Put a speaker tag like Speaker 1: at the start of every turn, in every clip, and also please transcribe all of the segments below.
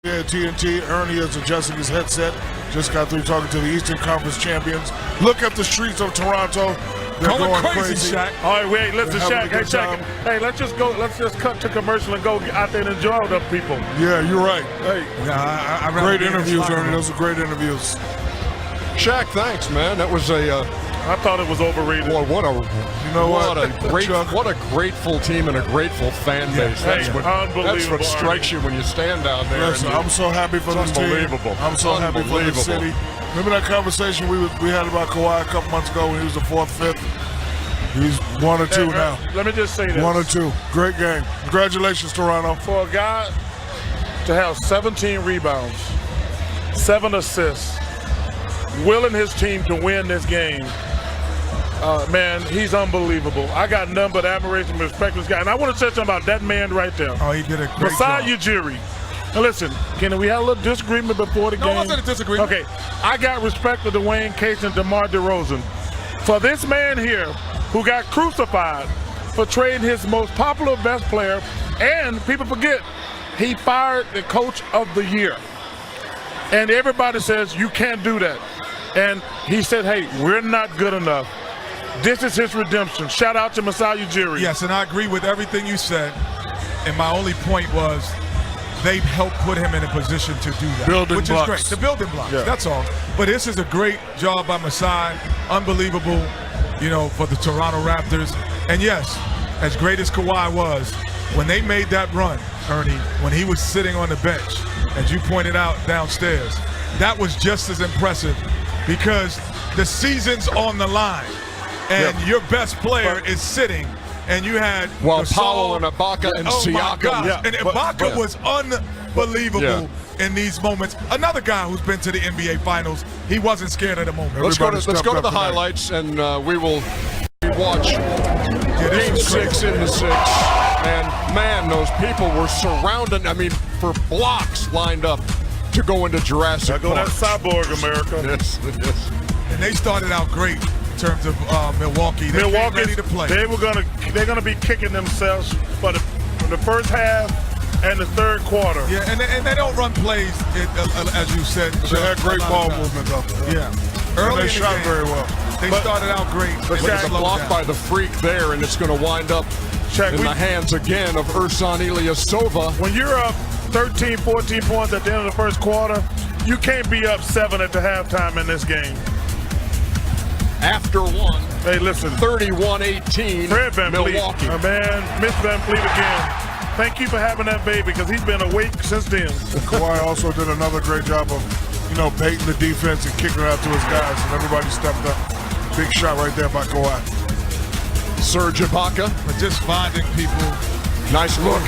Speaker 1: Yeah, TNT. Ernie is adjusting his headset. Just got through talking to the Eastern Conference champions. Look at the streets of Toronto. They're going crazy.
Speaker 2: Shaq.
Speaker 3: All right, wait, listen, Shaq. Hey, Shaq. Hey, let's just cut to commercial and go out there and enjoy the people.
Speaker 1: Yeah, you're right.
Speaker 3: Hey,
Speaker 2: Yeah,
Speaker 1: Great interviews, Ernie. Those are great interviews.
Speaker 4: Shaq, thanks, man. That was
Speaker 3: I thought it was overrated.
Speaker 4: boy, what a grateful team and a grateful fan base.
Speaker 3: Hey,
Speaker 4: That's
Speaker 3: unbelievable,
Speaker 4: what strikes you when you stand down there.
Speaker 1: Listen, I'm so happy for this team.
Speaker 4: Unbelievable.
Speaker 1: I'm so happy for the city. Remember that conversation we had about Kawhi a couple months ago when he was the 4th, 5th? He's 1 or 2 now.
Speaker 3: Let me just say this.
Speaker 1: 1 or 2. Great game. Congratulations, Toronto.
Speaker 3: For a guy to have 17 rebounds, 7 assists, willing his team to win this game, man, he's unbelievable. I got none but admiration and respect for this guy. And I want to say something about that man right there.
Speaker 2: Oh, he did a great
Speaker 3: Masai
Speaker 2: job.
Speaker 3: Ujiri. Now listen, can we have a little disagreement before the game?
Speaker 2: No, it wasn't a disagreement.
Speaker 3: Okay, I got respect for Dwayne Case and DeMar DeRozan. For this man here, who got crucified for trading his most popular best player, and people forget, he fired the coach of the year. And everybody says, you can't do that. And he said, hey, we're not good enough. This is his redemption. Shout out to Masai Ujiri.
Speaker 2: Yes, and I agree with everything you said. And my only point was they helped put him in a position to do that.
Speaker 1: Building
Speaker 2: which
Speaker 1: blocks.
Speaker 2: is great. The building blocks,
Speaker 1: Yeah.
Speaker 2: that's all. But this is a great job by Masai. Unbelievable, for the Toronto Raptors. And yes, as great as Kawhi was, when they made that run, Ernie, when he was sitting on the bench, as you pointed out downstairs, that was just as impressive because the season's on the line. And your best player is sitting, and you had
Speaker 4: Well, Powell and Ibaka and
Speaker 2: oh my
Speaker 4: Siakam.
Speaker 2: gosh.
Speaker 4: Yeah.
Speaker 2: And Ibaka was unbelievable in these moments. Another guy who's been to the NBA Finals, he wasn't scared at the moment.
Speaker 4: Let's go to
Speaker 1: Everybody stepped
Speaker 4: the
Speaker 1: up tonight.
Speaker 4: highlights, and we will watch
Speaker 2: this
Speaker 4: Game
Speaker 2: was
Speaker 4: 6 in the 6. And man, those people were surrounded. I mean, for blocks lined up to go into Jurassic
Speaker 3: Go that
Speaker 4: Park.
Speaker 3: cyborg, America.
Speaker 4: Yes.
Speaker 2: And they started out great in terms of Milwaukee. They came ready to play.
Speaker 3: They're gonna be kicking themselves for the first half and the third quarter.
Speaker 2: Yeah, and they don't run plays, as you said.
Speaker 1: They had great
Speaker 2: a lot
Speaker 1: ball
Speaker 2: of times.
Speaker 1: movement up there.
Speaker 2: Yeah.
Speaker 1: And
Speaker 2: Early
Speaker 1: they
Speaker 2: in the
Speaker 1: shot
Speaker 2: game,
Speaker 1: very well.
Speaker 2: They started out great.
Speaker 4: But
Speaker 2: They
Speaker 4: there's a
Speaker 2: slowed
Speaker 4: block
Speaker 2: down.
Speaker 4: by the freak there, and it's going to wind up in the hands again of Ersan Ilyasova.
Speaker 3: When you're up 13, 14 points at the end of the first quarter, you can't be up 7 at the halftime in this game.
Speaker 4: After one,
Speaker 3: Hey, listen.
Speaker 4: 31-18,
Speaker 3: Fred Van
Speaker 4: Milwaukee.
Speaker 3: Vliet. Man, Miss Van Vliet again. Thank you for having that baby because he's been awake since then.
Speaker 1: Kawhi also did another great job of, baiting the defense and kicking it out to his guys, and everybody stepped up. Big shot right there by Kawhi.
Speaker 4: Serge Ibaka,
Speaker 2: But just finding people.
Speaker 4: nice look.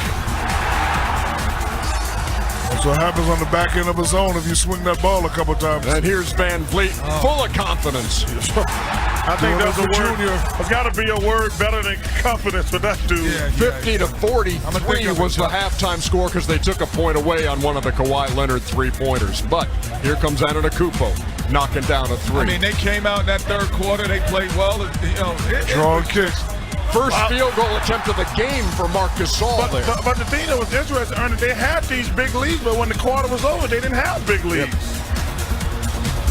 Speaker 1: That's what happens on the back end of a zone if you swing that ball a couple times.
Speaker 4: And here's Van Vliet, full of confidence.
Speaker 3: I think that's a
Speaker 1: Doing it for
Speaker 3: word.
Speaker 1: Junior.
Speaker 3: There's got to be a word better than confidence for that dude.
Speaker 2: Yeah,
Speaker 4: 50-43 was the halftime score because they took a point away on one of the Kawhi Leonard three-pointers. But here comes Antetokounmpo knocking down a three.
Speaker 2: I mean, they came out in that third quarter. They played well.
Speaker 1: Drawing kicks.
Speaker 4: First field goal attempt of the game for Marc Gasol there.
Speaker 3: But the thing that was interesting, Ernie, they had these big leads, but when the quarter was over, they didn't have big leads.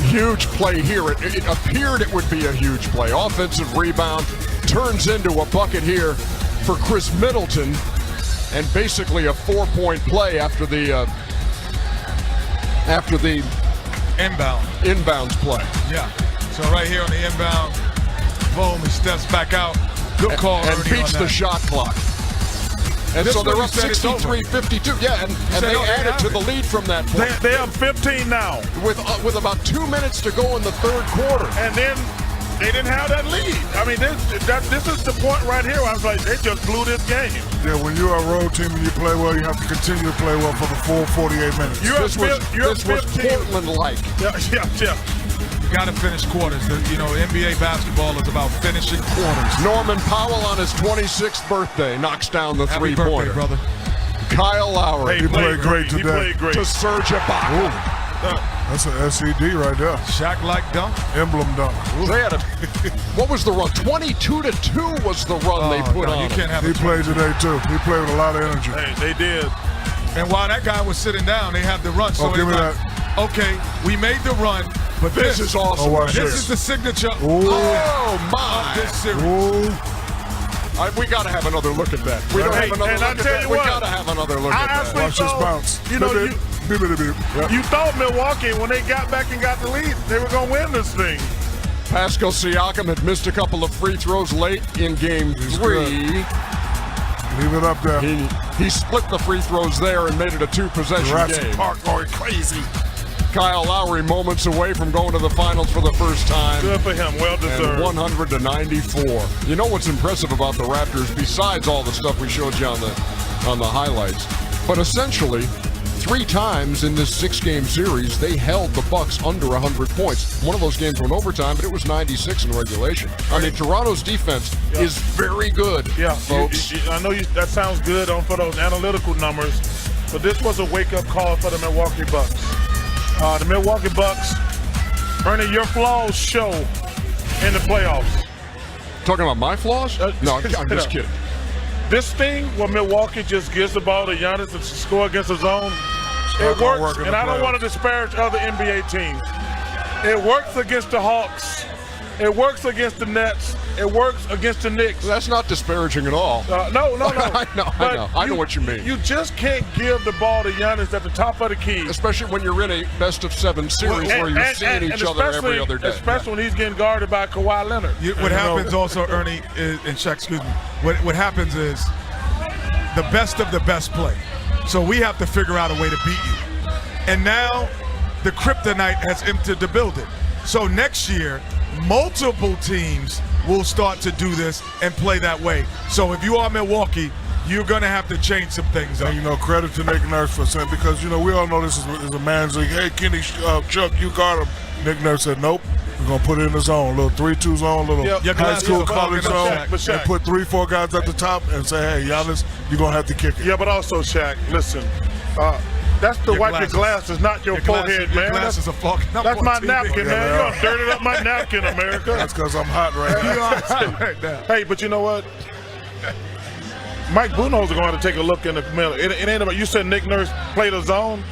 Speaker 4: Huge play here. It appeared it would be a huge play. Offensive rebound turns into a bucket here for Chris Middleton, and basically a 4-point play after the inbounds play.
Speaker 2: Yeah. So right here on the inbound, boom, he steps back out. Good call,
Speaker 4: And
Speaker 2: Ernie,
Speaker 4: beats
Speaker 2: on
Speaker 4: the
Speaker 2: that.
Speaker 4: shot clock. And
Speaker 2: This
Speaker 4: so they're
Speaker 2: one
Speaker 4: up
Speaker 2: you said it's over.
Speaker 4: 63-52. Yeah, and
Speaker 2: said,
Speaker 4: they
Speaker 2: oh, they
Speaker 4: added
Speaker 2: have
Speaker 4: to
Speaker 2: it.
Speaker 4: the lead from that point.
Speaker 3: They're up 15 now.
Speaker 4: With about 2 minutes to go in the third quarter.
Speaker 3: And then they didn't have that lead. I mean, this is the point right here where I was like, they just blew this game.
Speaker 1: Yeah, when you're a road team and you play well, you have to continue to play well for the full 48 minutes.
Speaker 4: This was
Speaker 3: 15.
Speaker 4: Portland-like.
Speaker 3: Yeah.
Speaker 2: You got to finish quarters. NBA basketball is about finishing quarters.
Speaker 4: Norman Powell on his 26th birthday knocks down the
Speaker 2: Happy
Speaker 4: three-pointer.
Speaker 2: birthday, brother.
Speaker 4: Kyle Lowry
Speaker 3: Hey,
Speaker 1: He played great
Speaker 3: He
Speaker 1: today.
Speaker 3: played great.
Speaker 4: to Serge Ibaka.
Speaker 1: That's an SED right there.
Speaker 2: Shaq-like dunk.
Speaker 1: Emblem dunk.
Speaker 4: They had what was the run? 22-2 was the run they put
Speaker 2: no,
Speaker 4: on
Speaker 2: you
Speaker 4: him.
Speaker 2: can't have
Speaker 1: He
Speaker 2: a
Speaker 1: played today too. He played with a lot of energy.
Speaker 3: Hey, they did.
Speaker 2: And while that guy was sitting down, they had the run. So
Speaker 1: give me
Speaker 2: like, okay, we made the run, but
Speaker 4: This is awesome.
Speaker 1: watch
Speaker 2: this
Speaker 1: this.
Speaker 2: is the signature
Speaker 4: Oh, my.
Speaker 2: of this series.
Speaker 1: Ooh.
Speaker 4: We got to have another look at that. We don't
Speaker 3: Hey,
Speaker 4: have another
Speaker 3: and
Speaker 4: look
Speaker 3: I
Speaker 4: at
Speaker 3: tell
Speaker 4: that.
Speaker 3: you
Speaker 4: We
Speaker 3: what,
Speaker 4: got to have another look
Speaker 3: I
Speaker 4: at that.
Speaker 3: actually
Speaker 1: Watch this
Speaker 3: thought,
Speaker 1: bounce.
Speaker 3: you know,
Speaker 1: you
Speaker 3: you thought Milwaukee, when they got back and got the lead, they were going to win this thing.
Speaker 4: Pascal Siakam had missed a couple of free throws late in game
Speaker 1: He's
Speaker 4: 3.
Speaker 1: good. Leave it up there.
Speaker 4: He split the free throws there and made it a 2-possession
Speaker 1: Jurassic
Speaker 4: game.
Speaker 1: Park going crazy.
Speaker 4: Kyle Lowry moments away from going to the finals for the first time.
Speaker 3: Good for him. Well
Speaker 4: And
Speaker 3: deserved.
Speaker 4: 100-94. You know what's impressive about the Raptors, besides all the stuff we showed you on the highlights, but essentially 3 times in this 6-game series they held the Bucks under 100 points. One of those games went overtime, but it was 96 in regulation. I mean, Toronto's defense is very good,
Speaker 3: Yeah,
Speaker 4: folks.
Speaker 3: I know that sounds good for those analytical numbers, but this was a wake-up call for the Milwaukee Bucks. The Milwaukee Bucks, Ernie, your flaws show in the playoffs.
Speaker 4: Talking about my flaws? No, I'm just kidding.
Speaker 3: This thing where Milwaukee just gives the ball to Giannis to score against his own, it
Speaker 1: gonna
Speaker 3: works,
Speaker 1: work in
Speaker 3: and
Speaker 1: the
Speaker 3: I don't
Speaker 1: playoffs.
Speaker 3: want to disparage other NBA teams. It works against the Hawks. It works against the Nets. It works against the Knicks.
Speaker 4: That's not disparaging at all.
Speaker 3: No.
Speaker 4: I know.
Speaker 3: But
Speaker 4: I know what you mean.
Speaker 3: You just can't give the ball to Giannis at the top of the key.
Speaker 4: Especially when you're in a best-of-7 series where you're seeing each other every other day.
Speaker 3: Especially when he's getting guarded by Kawhi Leonard.
Speaker 2: What happens also, Ernie, and Shaq, excuse me, what happens is the best of the best play. So we have to figure out a way to beat you. And now the kryptonite has entered the building. So next year, multiple teams will start to do this and play that way. So if you are Milwaukee, you're going to have to change some things up.
Speaker 1: And, credit to Nick Nurse for saying, because, we all know this is a man's league. Hey, Kenny, Chuck, you guard him. Nick Nurse said, nope. We're going to put it in the zone. Little 3-2 zone, little
Speaker 3: Your
Speaker 1: high
Speaker 3: glasses
Speaker 1: school
Speaker 3: are
Speaker 1: college
Speaker 3: fogging
Speaker 1: zone.
Speaker 3: up, Shaq.
Speaker 1: And put 3-4 guys at the top and say, hey, Giannis, you're going to have to kick it.
Speaker 3: Yeah, but also, Shaq, listen. That's to wipe your glasses, not your forehead, man.
Speaker 2: Your glasses are fogging up.
Speaker 3: That's
Speaker 2: on
Speaker 3: my
Speaker 2: TV.
Speaker 3: napkin, man. You done dirted up my napkin, America.
Speaker 1: That's because I'm hot right now.
Speaker 3: Hey, but you know what? Mike Budenholzer going to take a look in the middle. It ain't about, you said Nick Nurse played a zone.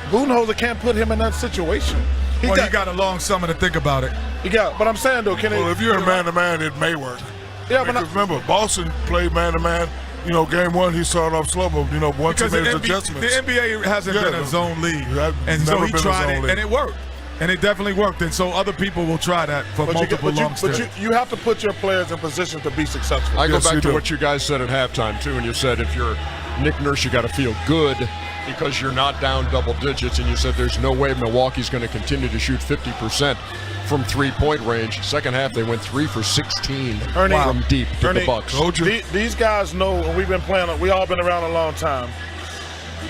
Speaker 3: Budenholzer can't put him in that situation.
Speaker 2: He got a long summer to think about it.
Speaker 3: But I'm saying, though,
Speaker 1: Well, if you're a man-to-man, it may work.
Speaker 3: Yeah, but
Speaker 1: Because remember, Boston played man-to-man. Game 1, he started off slow, but, once he
Speaker 2: Because
Speaker 1: made his
Speaker 2: the
Speaker 1: adjustments.
Speaker 2: NBA hasn't been a zone league. And so
Speaker 1: never
Speaker 2: he
Speaker 1: been a
Speaker 2: tried
Speaker 1: zone
Speaker 2: it,
Speaker 1: league.
Speaker 2: and it worked. And it definitely worked. And so other people will try that for multiple long stints.
Speaker 3: But you have to put your players in position to be successful.
Speaker 4: I go
Speaker 1: Yes,
Speaker 4: back
Speaker 1: you
Speaker 4: to
Speaker 1: do.
Speaker 4: what you guys said at halftime, too, and you said if you're Nick Nurse, you got to feel good because you're not down double digits, and you said there's no way Milwaukee's going to continue to shoot 50% from three-point range. Second half, they went 3 for 16 from deep to the Bucks.
Speaker 3: These guys know, and we've been playing, we all been around a long time.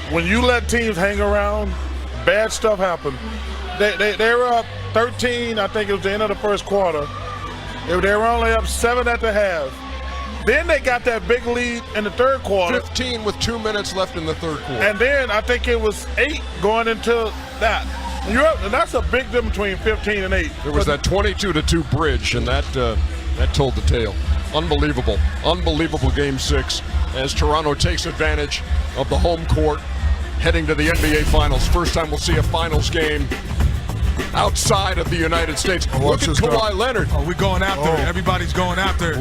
Speaker 3: When you let teams hang around, bad stuff happen. They were up 13, I think it was the end of the first quarter. They were only up 7 at the half. Then they got that big lead in the third quarter.
Speaker 4: 15 with 2 minutes left in the third quarter.
Speaker 3: And then I think it was 8 going into that. And that's a big difference between 15 and 8.
Speaker 4: There was that 22-2 bridge, and that told the tale. Unbelievable Game 6 as Toronto takes advantage of the home court heading to the NBA Finals. First time we'll see a Finals game outside of the United States. Look at Kawhi Leonard.
Speaker 2: Oh, we're going after it. Everybody's going after it.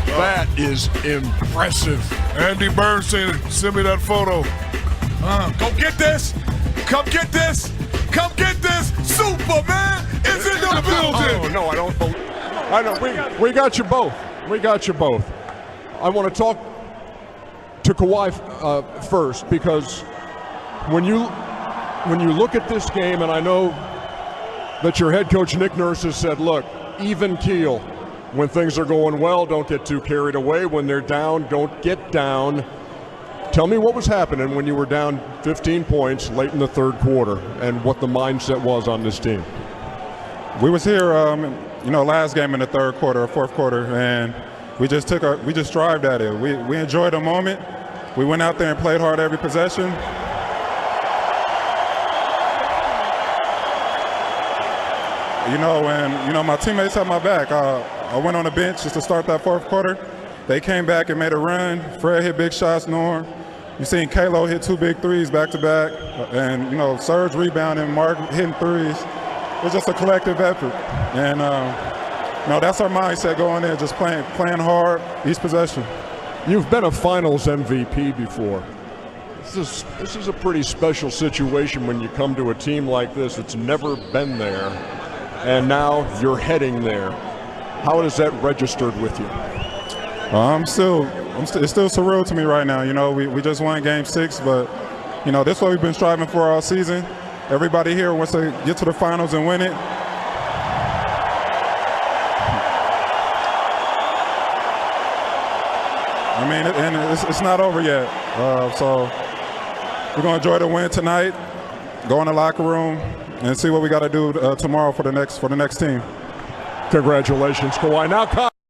Speaker 4: That is impressive.
Speaker 1: Andy Bernstein, send me that photo.
Speaker 2: Go get this. Come get this. Come get this. Superman is in the building.
Speaker 4: Oh, no, I don't believe. I know. We got you both. We got you both. I want to talk to Kawhi first, because when you look at this game, and I know that your head coach Nick Nurse has said, look, even keel. When things are going well, don't get too carried away. When they're down, don't get down. Tell me what was happening when you were down 15 points late in the third quarter, and what the mindset was on this team.
Speaker 5: We was here, last game in the third quarter or fourth quarter, and we just strived at it. We enjoyed the moment. We went out there and played hard every possession. When my teammates had my back, I went on the bench just to start that fourth quarter. They came back and made a run. Fred hit big shots, Norm. You've seen Kalo hit 2 big threes back to back, and you know Serge rebounding, Mark hitting threes. It's just a collective effort, and no, that's our mindset going in, just playing hard each possession.
Speaker 4: You've been a Finals MVP before. This is a pretty special situation when you come to a team like this that's never been there, and now you're heading there. How has that registered with you?
Speaker 5: It's still surreal to me right now. You know, we just won Game 6, but you know this is what we've been striving for all season. Everybody here wants to get to the finals and win it. I mean, and it's not over yet. So we're gonna enjoy the win tonight. Go in the locker room and see what we got to do tomorrow for the next team.
Speaker 4: Congratulations, Kawhi. Now.